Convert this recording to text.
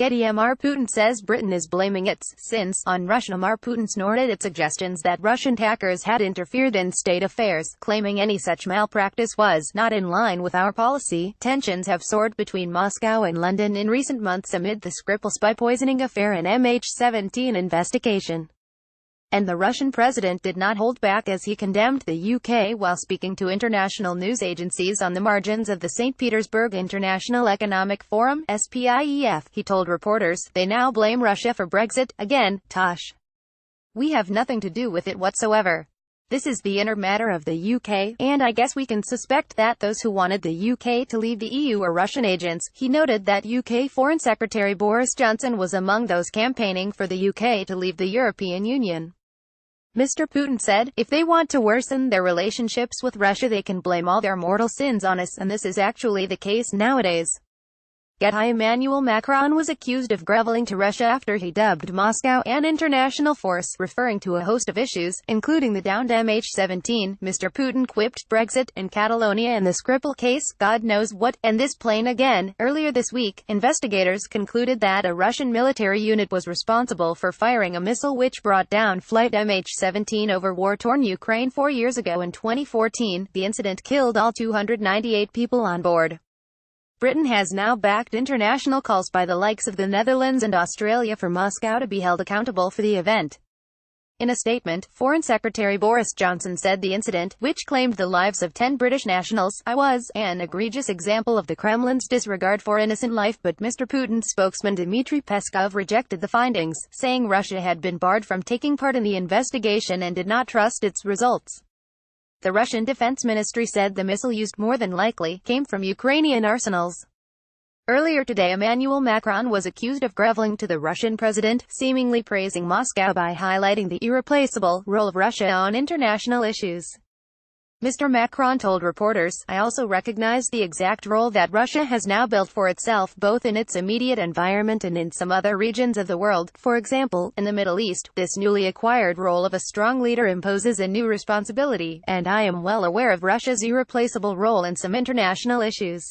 Getty. Putin says Britain is blaming its sins on Russia. Putin snorted at suggestions that Russian hackers had interfered in state affairs, claiming any such malpractice was not in line with our policy. Tensions have soared between Moscow and London in recent months amid the Skripal spy poisoning affair and MH17 investigation. And the Russian president did not hold back as he condemned the UK while speaking to international news agencies on the margins of the St. Petersburg International Economic Forum (SPIEF). He told reporters, "They now blame Russia for Brexit, again, Tosh. We have nothing to do with it whatsoever. This is the inner matter of the UK, and I guess we can suspect that those who wanted the UK to leave the EU are Russian agents." He noted that UK Foreign Secretary Boris Johnson was among those campaigning for the UK to leave the European Union. Mr. Putin said, "If they want to worsen their relationships with Russia, they can blame all their mortal sins on us, and this is actually the case nowadays." Emmanuel Macron was accused of groveling to Russia after he dubbed Moscow an international force, referring to a host of issues, including the downed MH17. Mr. Putin quipped, "Brexit, and Catalonia and the Skripal case, God knows what, and this plane again." Earlier this week, investigators concluded that a Russian military unit was responsible for firing a missile which brought down flight MH17 over war-torn Ukraine 4 years ago in 2014. The incident killed all 298 people on board. Britain has now backed international calls by the likes of the Netherlands and Australia for Moscow to be held accountable for the event. In a statement, Foreign Secretary Boris Johnson said the incident, which claimed the lives of 10 British nationals, was an egregious example of the Kremlin's disregard for innocent life, but Mr. Putin's spokesman Dmitry Peskov rejected the findings, saying Russia had been barred from taking part in the investigation and did not trust its results. The Russian Defense Ministry said the missile used more than likely came from Ukrainian arsenals. Earlier today, Emmanuel Macron was accused of groveling to the Russian president, seemingly praising Moscow by highlighting the irreplaceable role of Russia on international issues. Mr. Macron told reporters, "I also recognize the exact role that Russia has now built for itself, both in its immediate environment and in some other regions of the world. For example, in the Middle East, this newly acquired role of a strong leader imposes a new responsibility, and I am well aware of Russia's irreplaceable role in some international issues."